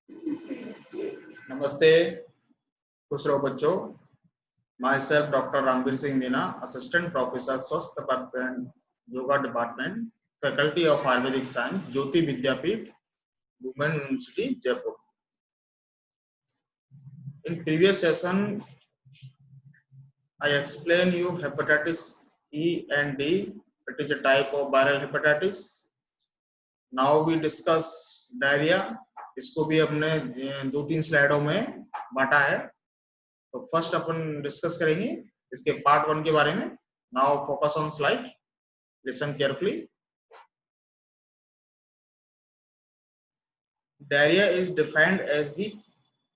नमस्ते, खुश रहो बच्चों। Myself doctor Ramveer Singh Meena, assistant professor Swasth Vardhan yoga department, faculty of Ayurvedic science, Jyoti Vidyapeeth, women university Jaipur. In previous session, I explained you hepatitis E and D. It is a type of viral hepatitis. Now we discuss diarrhea. इसको भी हमने 2-3 स्लाइडों में बांटा है। तो first अपन discuss करेंगे इसके part 1 के बारे में। Now focus on slide, listen carefully. Diarrhoea is defined as the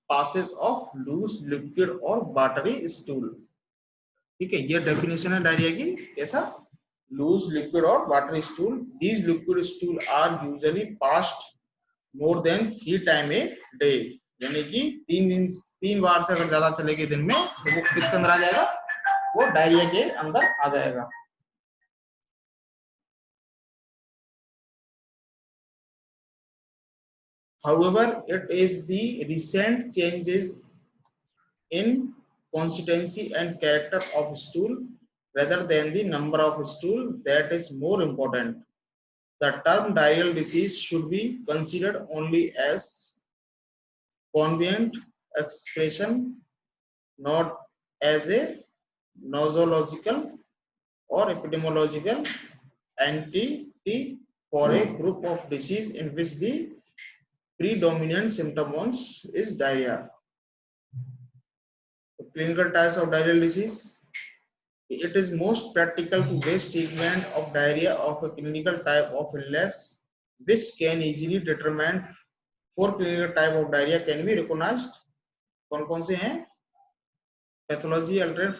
passage of loose liquid और वाटरी स्टूल। ठीक है, ये डेफिनेशन है डायरिया की। कैसा? लूज लिक्विड और watery stool. These liquid stool are usually passed more than 3 time a day, यानी कि 3 बार से अगर ज्यादा चलेगी दिन में तो वो किसके अंदर आ जाएगा? वो डायरिया के अंदर आ जाएगा। However, it is the recent changes in consistency and character of stool rather than the number of stool that is more important. The term diarrheal disease should be considered only as convenient expression, not as a nosological or epidemiological entity for a group of disease in which the predominant symptoms is diarrhea. The clinical types of diarrheal disease. It is most practical to base treatment of diarrhea of a clinical type of illness, which can easily determine 4 clinical type of diarrhea can be recognized. कौन-कौन से हैं? Pathology, alternate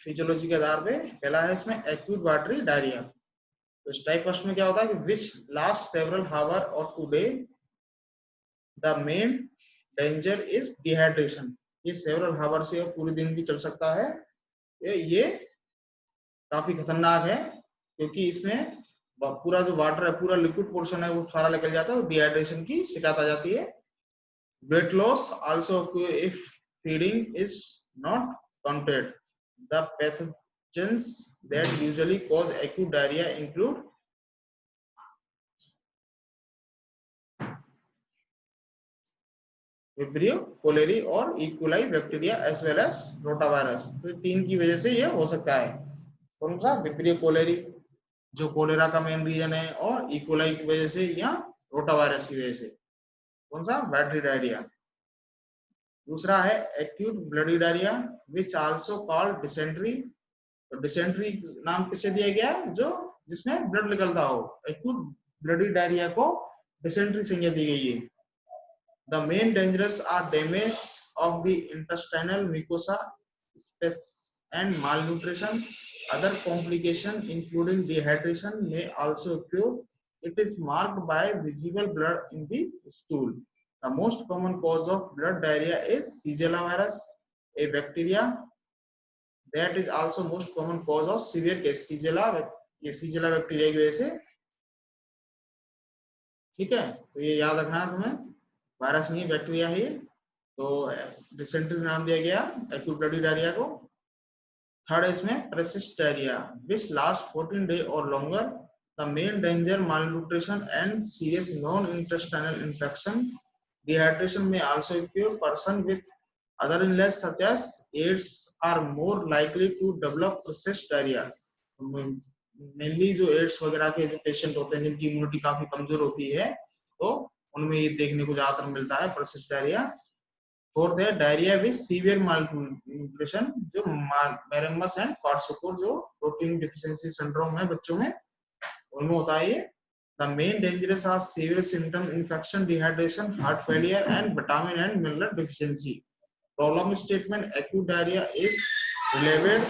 physiology के आधार पे पहला है इसमें acute watery diarrhoea. तो इस टाइप फर्स्ट में क्या होता है कि विच लास्ट सेवरल हावर और today, the main danger is dehydration. ये सेवरल हावर से पूरे दिन भी चल सकता है। ये काफी खतरनाक है क्योंकि इसमें पूरा जो वाटर है, पूरा लिक्विड पोर्शन है, वो सारा निकल जाता है और डिहाइड्रेशन की शिकायत आ जाती है। Weight loss also if feeding is not counted. The pathogens that usually cause acute diarrhoea include Vibrio cholerae और E coli bacteria as well as rotavirus. तो 3 की वजह से ये हो सकता है। कौन सा? विब्रियो कोलेरी जो कोलेरा का मेन रीजन है, और इकोलाई की वजह से या रोटावायरस की वजह से। कौन सा? Watery diarrhoea. दूसरा है acute bloody diarrhoea which also called dysentery. तो डिसेंट्री नाम किसे दिया गया है? जो जिसमें ब्लड निकलता हो। एक्यूट ब्लडी डायरिया को डिसेंट्री संज्ञा दी गई है। The main dangers are damage of the intestinal mucosa, space and malnutrition. Other complications including dehydration may also occur. It is marked by visible blood in the stool. The most common cause of blood diarrhea is Shigella virus, a bacteria that is also most common cause of severe case. Shigella, ये Shigella bacteria की वजह से। ठीक है, तो ये याद रखना है तुम्हें। वायरस नहीं, बैक्टीरिया है। तो डिसेंट्री नाम दिया गया एक्यूट ब्लडी डायरिया को। थर्ड है इसमें परसिस्ट डायरिया विच लास्ट 14 डे और longer. The main danger malnutrition and serious non-intestinal infection. Dehydration may also occur. Person with other illness such as AIDS are more likely to develop persist diarrhea. Mainly जो ads वगैरह के जो patient होते हैं जिनकी immunity काफी कमजोर होती है, तो उनमें ये देखने को ज्यादातर मिलता है परसिस्ट डायरिया। फोर्थ है डायरिया विद सीवियर मालन्यूट्रिशन, जो मैरमस एंड क्वार्टरसोकोर जो प्रोटीन डिफिशियंसी सिंड्रोम है बच्चों में, उनमें होता है ये। The main dangerous are severe symptom infection, dehydration, heart failure and vitamin and mineral deficiency. Problem statement acute diarrhoea is related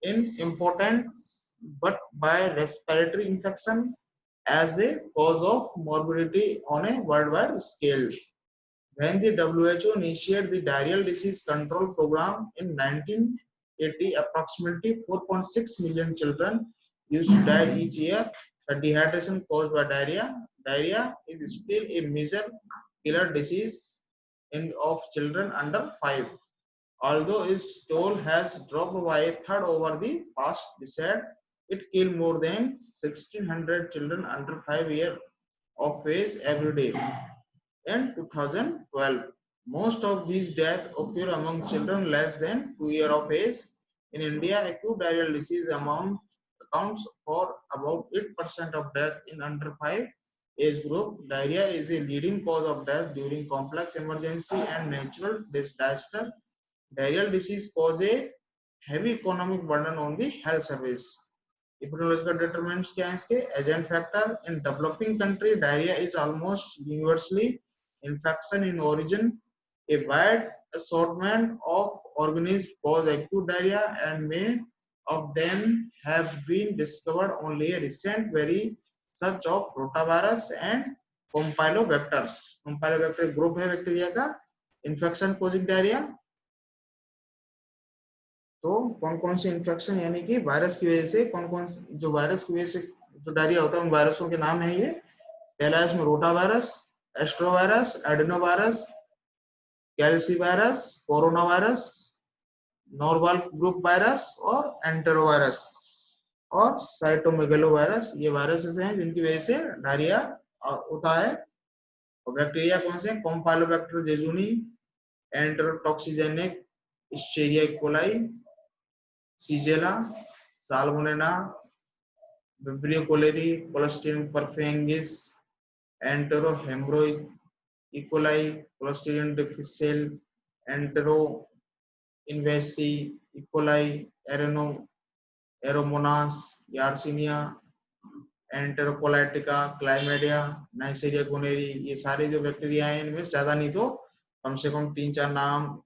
in importance but by respiratory infection as a cause of morbidity on a worldwide scale. When the WHO initiated the diarrheal disease control program in 1980, approximately 4.6 million children used to die each year. The dehydration caused by diarrhea is still a major killer disease in of children under 5. Although its toll has dropped by a third over the past decade, it killed more than 1,600 children under 5 years of age every day. In 2012, most of these deaths occur among children less than 2 years of age. In India, acute diarrheal disease accounts for about 8% of death in under 5 age group. Diarrhea is a leading cause of death during complex emergency and natural disaster. Diarrheal disease cause a heavy economic burden on the health service. Epidemiological determinants क्या हैं इसके? Agent factor in developing country, diarrhea is almost universally infection in origin. A wide assortment of organisms cause acute diarrhea, and many of them have been discovered only a recent, very such of rotavirus and Campylobacter. Campylobacter group है bacteria का infection causing diarrhea. तो कौन कौन से infection यानी कि virus की वजह से कौन कौन जो वायरस की वजह से जो डायरिया होता है उन वायरसों के नाम है ये. पहला है इसमें rotavirus, astrovirus, adenovirus, calicivirus, coronavirus, normal group virus और एंटेरोवायरस और साइटोमेगेलोवायरस. ये वायरसेस हैं जिनकी वजह से डायरिया होता है. और बैक्टीरिया कौन से? Campylobacter jejuni, enterotoxigenic Escherichia E coli, Shigella, Salmonella, Vibrio cholerae, Clostridium perfringens, enterohaemorrhagic E coli, Clostridium difficile, enteroinvasive E coli, Aeromonas, Yersinia, enterocolitica, Chlamydia, Neisseria gonorrhoeae. ये सारे जो बैक्टीरिया हैं इनमें ज्यादा नहीं तो कम से कम 3-4 नाम,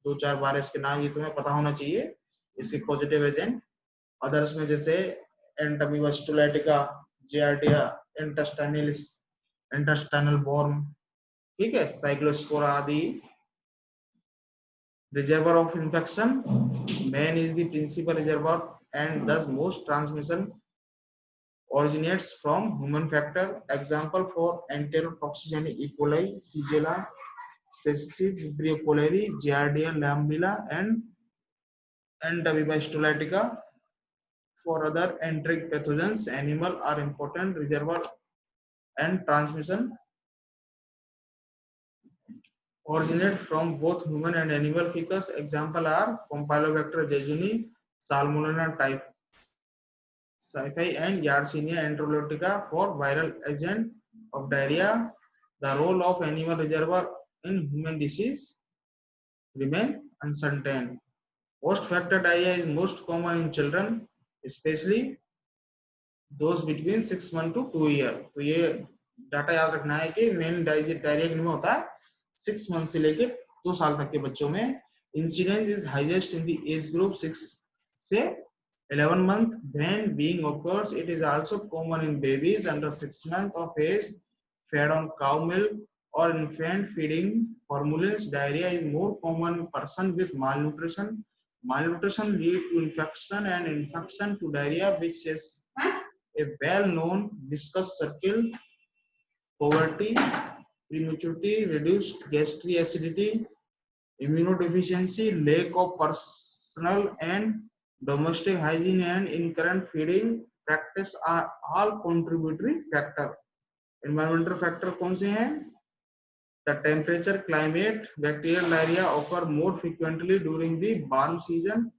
2-4 वायरस के नाम ये तुम्हें पता होना चाहिए. इसके पॉजिटिव एजेंट अदर्स में जैसे Entamoeba histolytica, Giardia, intestinalis, intestinal worm, ठीक है, साइक्लोस्पोरा आदि. Reservoir of infection, man is the principal reservoir and thus most transmission originates from human factor. Example for enterotoxigenic E. coli, Shigella species, Vibrio cholerae, Giardia lamblia and Amoeba histolytica. For other enteric pathogens, animal are important reservoir and transmission originate from both human and animal feces. Example are Campylobacter jejuni, Salmonella typhi and Yersinia enterologica. For viral agent of diarrhea, the role of animal reservoir in human disease remain uncertain. Host factor diarrhea is most common in children, especially those between 6 months to 2 years. तो ये data याद रखना है कि main diarrhoea में होता है 6 month से लेके 2 साल तक के बच्चों में. Incidence is highest in the age group 6 से 11 months. When being occurs, it is also common in babies under 6 months of age fed on cow milk or infant feeding formulas. Diarrhea is more common in person with malnutrition. Malnutrition leads to infection and infection to diarrhea, which is a well-known viscous circle. Poverty, prematurity, reduced gastric acidity, immunodeficiency, lack of personal and domestic hygiene and incorrect feeding practice are all contributory factor. Environmental factor कौन से हैं? The temperature, climate, bacterial diarrhea occur more frequently during the warm season,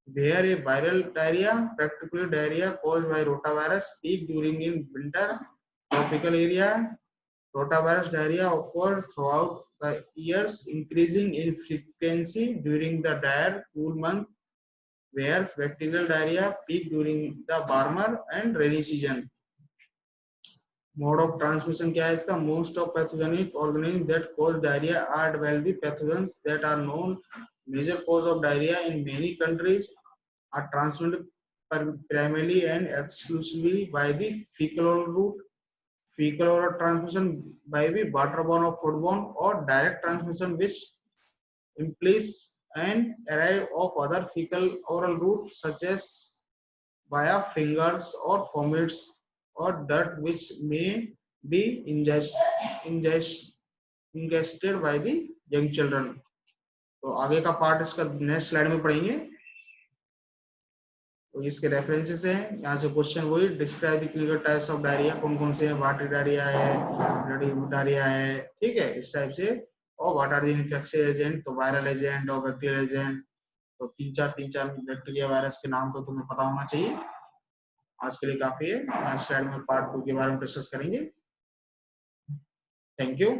where a viral diarrhea, particularly diarrhea caused by rotavirus, peak during in winter. Tropical area, rotavirus diarrhea occur throughout the years, increasing in frequency during the drier cool month, whereas bacterial diarrhea peak during the warmer and rainy season. Mode of transmission क्या है इसका? Most of pathogenic organisms that cause diarrhea are the pathogens that are known. Major cause of diarrhea in many countries are transmitted primarily and exclusively by the fecal-oral route. Fecal-oral transmission by the waterborne or foodborne, or direct transmission which implies an array of other fecal-oral routes such as via fingers or vomits or dirt which may be ingested. Ingested by the young children. तो आगे का part इसका next slide में पढ़ेंगे। तो इसके references हैं, यहाँ से क्वेश्चन वही, describe the clinical types of diarrhoea, कौन कौन से हैं, वाटरी डायरिया है, ब्लडी डायरिया है, ठीक है, इस टाइप से। और what are the infectious agent, तो वायरल एजेंट और बैक्टीरियल एजेंट। तो तीन चार बैक्टीरिया वायरस के नाम तो तुम्हें पता होना चाहिए। आज के लिए काफी है, नेक्स्ट स्लाइड में पार्ट 2 के बारे में डिस्कस करेंगे। Thank you.